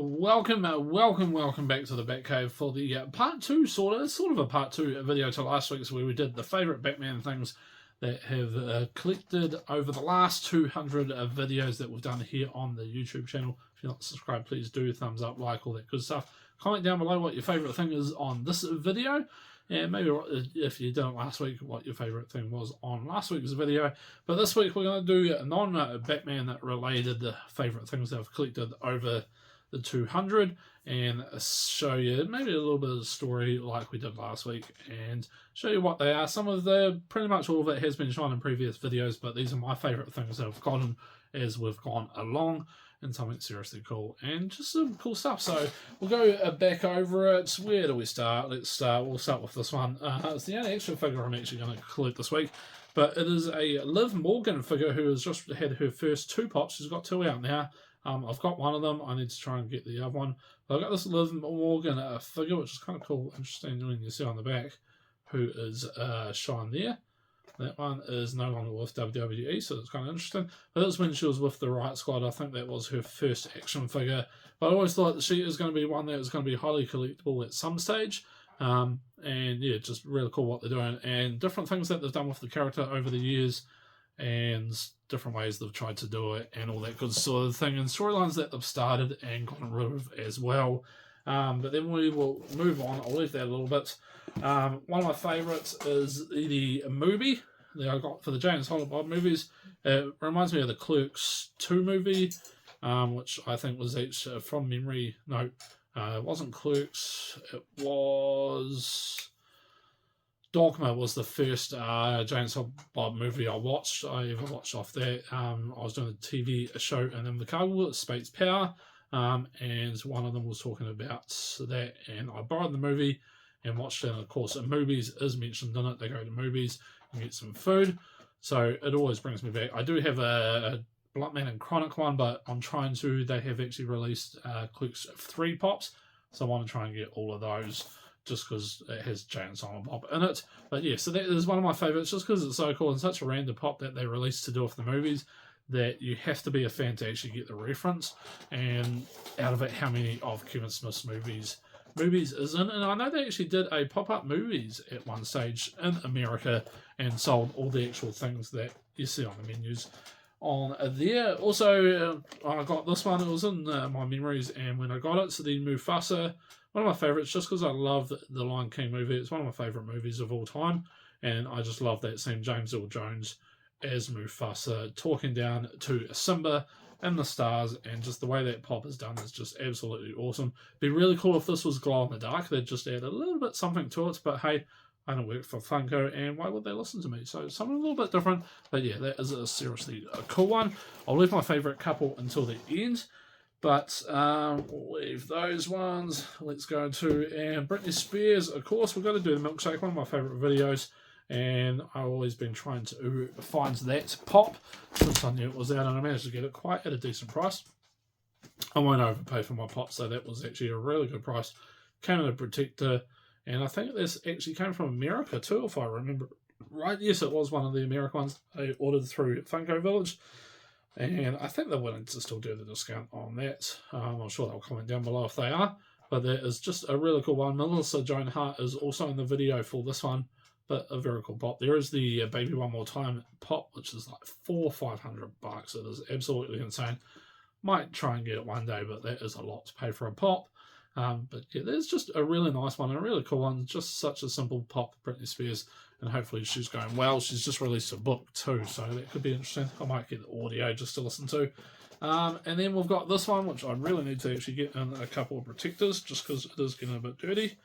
Welcome back to the Batcave for the part two, sort of a part two video to last week's, where we did the favourite Batman things that have collected over the last 200 videos that we've done here on the YouTube channel. If you're not subscribed, please do, thumbs up, like, all that good stuff. Comment down below what your favourite thing is on this video, and maybe if you didn't last week, what your favourite thing was on last week's video. But this week we're going to do non-Batman related favourite things that I've collected over the 200 and show you maybe a little bit of the story like we did last week and show you what they are. Some of the, pretty much all of it has been shown in previous videos, but these are my favourite things that I've gotten as we've gone along, and something seriously cool and just some cool stuff. So we'll go back over it. Where do we start? We'll start with this one. It's the only extra figure I'm actually going to collect this week, but it is a Liv Morgan figure who has just had her first two pops. She's got two out now. I've got one of them. I need to try and get the other one. But I've got this Liv Morgan figure, which is kind of cool. Interesting when you see on the back who is shown there. That one is no longer with WWE, so it's kind of interesting. But that's when she was with the Riot Squad. I think that was her first action figure. But I always thought that she is going to be one that is going to be highly collectible at some stage. And yeah, just really cool what they're doing. And different things that they've done with the character over the years, and different ways they've tried to do it and all that good sort of thing, and storylines that they've started and gotten rid of as well. But then we will move on. I'll leave that a little bit. One of my favourites is the movie that I got for the James Silent Bob movies. It reminds me of the Clerks 2 movie, which I think was actually, from memory, no, it wasn't Clerks, it was Dogma was the first James Silent Bob movie I watched. I ever watched off that. I was doing a TV show in Invercargill, Space Power, and one of them was talking about that, and I borrowed the movie and watched it. And of course, movies is mentioned in it. They go to movies and get some food, so it always brings me back. I do have a Bluntman and Chronic one, but I'm trying to. They have actually released Clerks 3 pops, so I want to try and get all of those, just because it has Jay and Silent Bob in it. But yeah, so that is one of my favourites, just because it's so cool and such a random pop that they released to do with the movies, that you have to be a fan to actually get the reference. And out of it, how many of Kevin Smith's movies is in. And I know they actually did a pop-up movies at one stage in America and sold all the actual things that you see on the menus on there. Also, I got this one. It was in my memories, and when I got it, it's the Mufasa, one of my favourites, just because I love the Lion King movie. It's one of my favourite movies of all time, and I just love that scene, James Earl Jones as Mufasa talking down to Simba and the stars, and just the way that pop is done is just absolutely awesome. Be really cool if this was glow in the dark. They'd just add a little bit something to it, but hey, I don't work for Funko, and why would they listen to me? So something a little bit different, but yeah, that is seriously a cool one. I'll leave my favourite couple until the end, but we'll leave those ones. Let's go to Britney Spears. Of course, we've got to do the milkshake, one of my favourite videos, and I've always been trying to find that pop since I knew it was out, and I managed to get it quite at a decent price. I won't overpay for my pop, so that was actually a really good price. Came in a protector, and I think this actually came from America too, if I remember right. Yes, it was one of the American ones I ordered through Funko Village, and I think they're willing to still do the discount on that. I'm sure they'll comment down below if they are, but that is just a really cool one. Melissa Joan Hart is also in the video for this one, but a very cool pop. There is the Baby One More Time pop, which is like $400-500. It is absolutely insane. Might try and get it one day, but that is a lot to pay for a pop. But yeah, there's just a really nice one, a really cool one. Just such a simple pop, Britney Spears, and hopefully she's going well. She's just released a book too, so that could be interesting. I might get the audio just to listen to. And then we've got this one, which I really need to actually get in a couple of protectors, just because it is getting a bit dirty,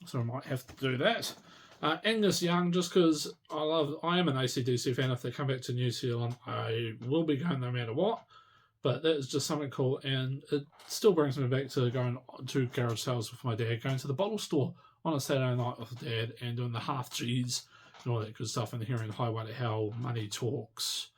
so I might have to do that. Angus Young, just because I am an AC/DC fan. If they come back to New Zealand, I will be going no matter what. But that is just something cool, and it still brings me back to going to garage sales with my dad, going to the bottle store on a Saturday night with Dad, and doing the half G's and all that good stuff, and hearing Highway to Hell, Money Talks,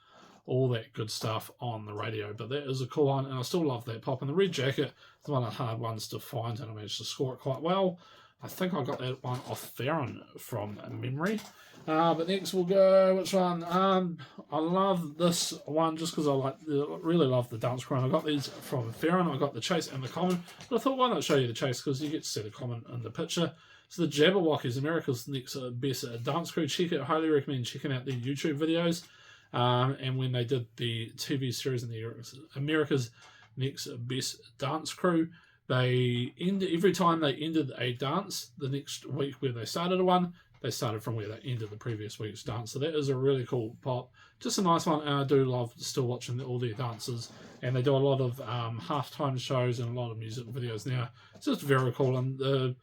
all that good stuff on the radio. But that is a cool one, and I still love that pop. And the red jacket is one of the hard ones to find, and I managed to score it quite well. I think I got that one off Farron from memory. But next we'll go, which one? I love this one just because really love the dance crew. I got these from Farron. I got the chase and the common. But I thought, why not show you the chase, because you get to see the common in the picture. So the Jabberwockies, America's next best dance crew. Check it. Highly recommend checking out their YouTube videos. And when they did the TV series in the America's Next Best Dance Crew, every time they ended a dance, the next week where they started one, they started from where they ended the previous week's dance. So that is a really cool pop. Just a nice one, and I do love still watching all their dances. And they do a lot of halftime shows and a lot of music videos now. It's just very cool. And the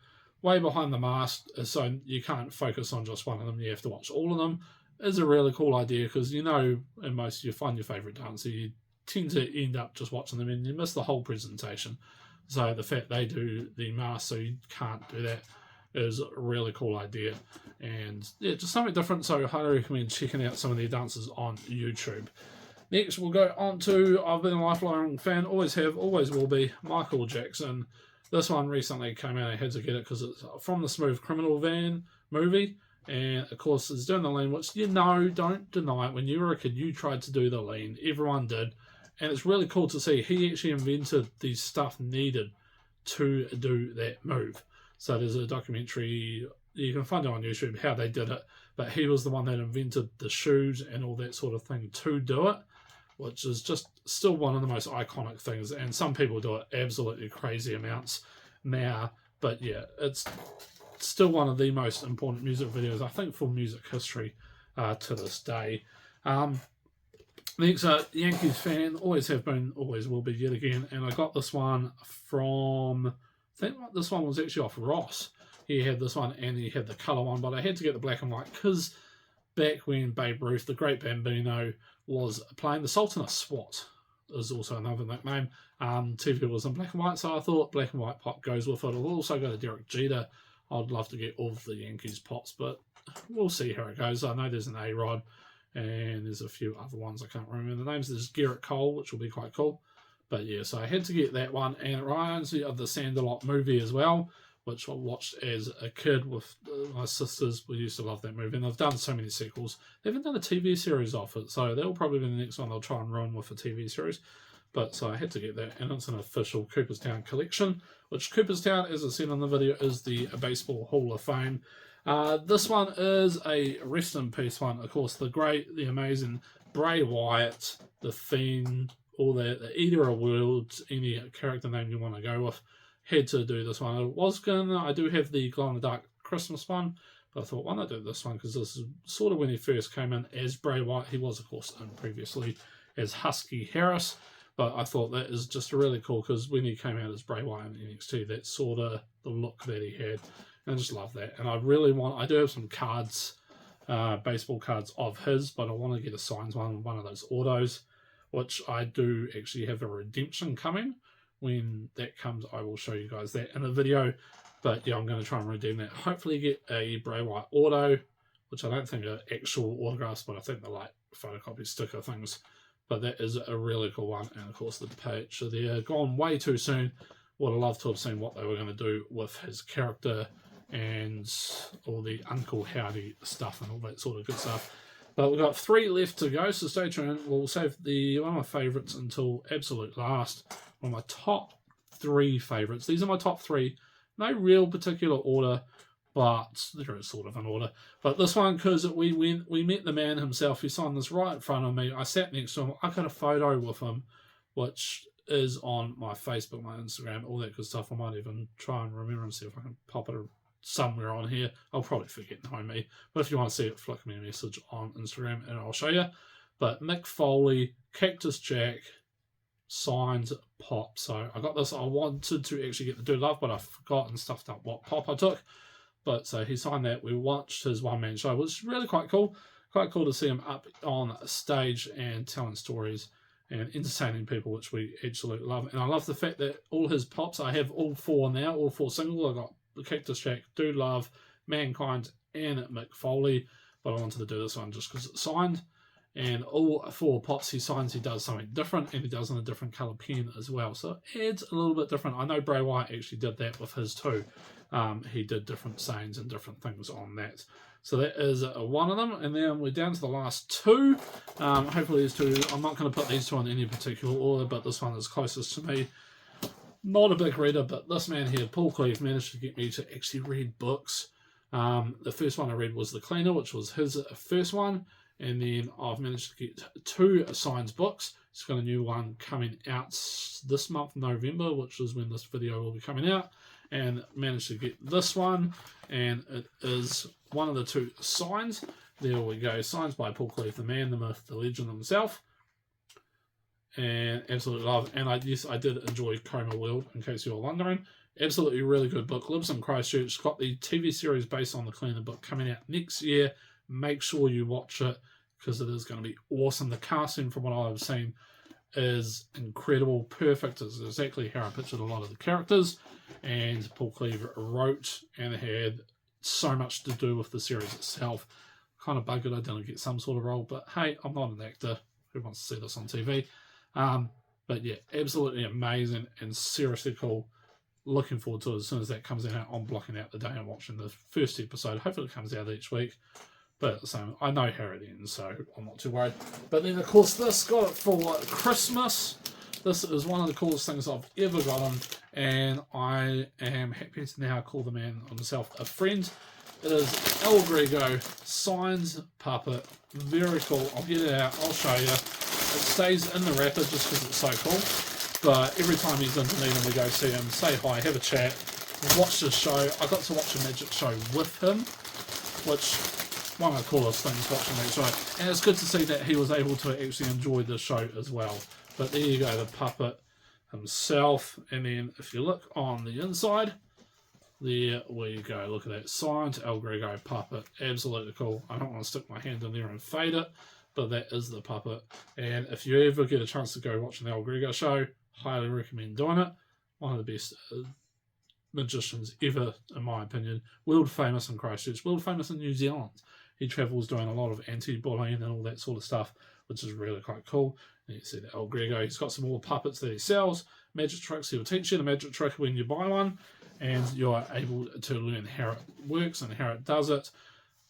way behind the mask, so you can't focus on just one of them. You have to watch all of them. Is a really cool idea, because in most you find your favourite dancer, you tend to end up just watching them and you miss the whole presentation. So the fact they do the mask so you can't do that is a really cool idea. And yeah, just something different, so I highly recommend checking out some of their dances on YouTube. Next we'll go on to, I've been a lifelong fan, always have, always will be, Michael Jackson. This one recently came out, I had to get it because it's from the Smooth Criminal Van movie. And of course, it's doing the lean, which don't deny it. When you were a kid, you tried to do the lean. Everyone did. And it's really cool to see he actually invented the stuff needed to do that move. So there's a documentary, you can find it on YouTube, how they did it. But he was the one that invented the shoes and all that sort of thing to do it, which is just still one of the most iconic things. And some people do it absolutely crazy amounts now. But yeah, it's still one of the most important music videos, I think, for music history to this day. Next, Yankees fan, always have been, always will be yet again. And I got this one from, I think this one was actually off Ross. He had this one and he had the colour one, but I had to get the black and white because back when Babe Ruth, the great Bambino, was playing, the Sultan of Swat is also another nickname. TV was in black and white, so I thought black and white pop goes with it. I'll also go to Derek Jeter. I'd love to get all of the Yankees pops, but we'll see how it goes. I know there's an A-Rod, and there's a few other ones I can't remember the names. There's Garrett Cole, which will be quite cool. But yeah, so I had to get that one. And it reminds me of the Sandalot movie as well, which I watched as a kid with my sisters. We used to love that movie, and they've done so many sequels. They haven't done a TV series off it, so that'll probably be the next one they'll try and ruin with a TV series. But so I had to get that, and it's an official Cooperstown collection, which Cooperstown, as I said in the video, is the Baseball Hall of Fame. This one is a rest in peace one. Of course, the great, the amazing Bray Wyatt, the Fiend, all that, the Eater of Worlds, any character name you want to go with, had to do this one. I do have the Glow in the Dark Christmas one, but I thought, why not do this one? Because this is sort of when he first came in as Bray Wyatt. He was, of course, in previously as Husky Harris. But I thought that is just really cool, because when he came out as Bray Wyatt in NXT, that's sort of the look that he had. And I just love that. And I do have some cards, baseball cards of his, but I want to get a signed one of those autos, which I do actually have a redemption coming. When that comes, I will show you guys that in a video. But yeah, I'm going to try and redeem that. Hopefully get a Bray Wyatt auto, which I don't think are actual autographs, but I think they're like photocopy sticker things. But that is a really cool one. And of course, the picture there, gone way too soon. Would have loved to have seen what they were going to do with his character and all the Uncle Howdy stuff and all that sort of good stuff. But we've got 3 left to go, so stay tuned. We'll save one of my favourites until absolute last. One of my top 3 favourites. These are my top 3. No real particular order, but there is sort of an order. But this one, because we met the man himself. He signed this right in front of me. I sat next to him. I got a photo with him, which is on my Facebook, my Instagram, all that good stuff. I might even try and remember and see if I can pop it somewhere on here. I'll probably forget knowing me. But if you want to see it, flick me a message on Instagram and I'll show you. But Mick Foley, Cactus Jack, signed pop. So I got this. I wanted to actually get the Do Love, but I forgot and stuffed up what pop I took. But so he signed that. We watched his one-man show, which is really quite cool. Quite cool to see him up on stage and telling stories and entertaining people, which we absolutely love. And I love the fact that all his pops, I have all 4 now, all 4 singles. I got the Cactus Jack, Do Love, Mankind, and Mick Foley. But I wanted to do this one just because it's signed. And all 4 pops he signs, he does something different, and he does in a different colour pen as well. So it adds a little bit different. I know Bray Wyatt actually did that with his too. He did different sayings and different things on that. So that is one of them, and then we're down to the last two. Hopefully these two, I'm not going to put these two in any particular order, but this one is closest to me. Not a big reader, but this man here, Paul Cleave, managed to get me to actually read books. The first one I read was The Cleaner, which was his first one, and then I've managed to get 2 Signs books. He's got a new one coming out this month, November, which is when this video will be coming out, and managed to get this one, and it is one of the 2 Signs. There we go, Signs by Paul Cleave, the man, the myth, the legend himself. And absolutely love. And yes, I did enjoy Coma World, in case you're wondering. Absolutely really good book. Lives in Christchurch. Got the TV series based on the Cleaner book coming out next year. Make sure you watch it, because it is going to be awesome. The casting, from what I've seen, is incredible. Perfect. It's exactly how I pictured a lot of the characters. And Paul Cleave wrote and had so much to do with the series itself. Kind of buggered I didn't get some sort of role, but hey, I'm not an actor. Who wants to see this on TV? But yeah, absolutely amazing and seriously cool. Looking forward to it as soon as that comes out. I'm blocking out the day and watching the first episode. Hopefully it comes out each week. But at the same, I know how it ends, so I'm not too worried. But then, of course, this got it for Christmas. This is one of the coolest things I've ever gotten, and I am happy to now call the man himself a friend. It is El Grego Signs puppet. Very cool. I'll get it out. I'll show you. It stays in the wrapper just because it's so cool. But every time he's in Dunedin, we go see him, say hi, have a chat, watch the show. I got to watch a magic show with him, which one of the coolest things, watching that show. And it's good to see that he was able to actually enjoy the show as well. But there you go, the puppet himself. And then if you look on the inside, there we go. Look at that. Signs El Grego puppet. Absolutely cool. I don't want to stick my hand in there and fade it, but that is the puppet. And if you ever get a chance to go watch an El Grego show, highly recommend doing it. One of the best magicians ever, in my opinion. World famous in Christchurch. World famous in New Zealand. He travels doing a lot of anti-bullying and all that sort of stuff, which is really quite cool. And you see the El Grego. He's got some more puppets that he sells. Magic tricks. He'll teach you the magic trick when you buy one, and you're able to learn how it works and how it does it.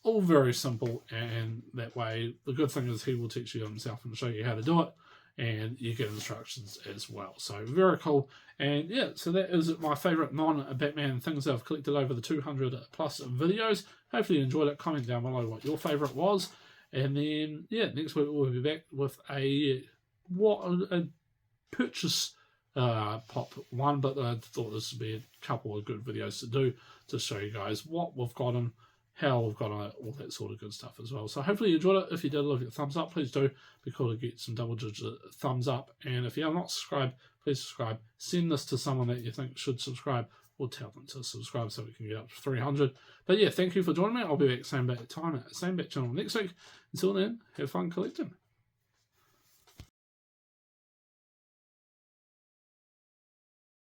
All very simple, and that way the good thing is he will teach you himself and show you how to do it, and you get instructions as well. So very cool. And yeah, so that is my favourite non-Batman things I've collected over the 200 plus videos. Hopefully you enjoyed it. Comment down below what your favourite was. And then yeah, next week we'll be back with a purchase pop one, but I thought this would be a couple of good videos to do to show you guys what we've gotten, how we've got it, all that sort of good stuff as well. So hopefully you enjoyed it. If you did, leave it a thumbs up. Please do, because it get some double-digit thumbs up. And if you are not subscribed, please subscribe. Send this to someone that you think should subscribe, or tell them to subscribe so we can get up to 300. But yeah, thank you for joining me. I'll be back same bat time, same bat channel next week. Until then, have fun collecting.